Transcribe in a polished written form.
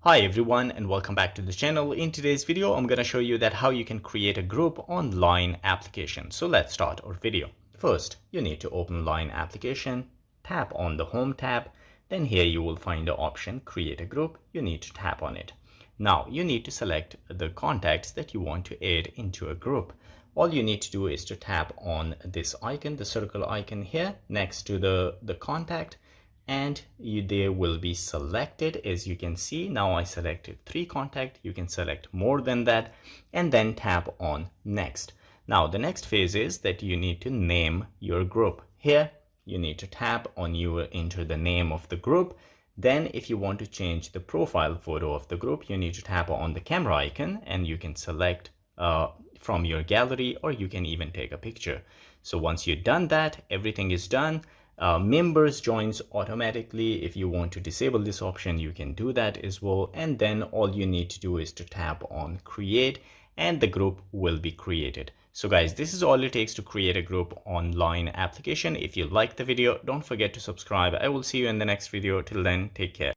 Hi everyone and welcome back to the channel. In today's video, I'm going to show you that how you can create a group on Line application. So let's start our video. First, you need to open Line application, tap on the Home tab, then here you will find the option Create a Group. You need to tap on it. Now you need to select the contacts that you want to add into a group. All you need to do is to tap on this icon, the circle icon here next to the contact, and they will be selected. As you can see, now I selected 3 contacts. You can select more than that and then tap on next. Now the next phase is that you need to name your group. Here you need to tap on, you will enter the name of the group. Then if you want to change the profile photo of the group, you need to tap on the camera icon and you can select from your gallery, or you can even take a picture. So once you've done that, everything is done. Members joins automatically. If you want to disable this option, you can do that as well. And then all you need to do is to tap on create and the group will be created. So guys, this is all it takes to create a group on Line application. If you like the video, don't forget to subscribe. I will see you in the next video. Till then, take care.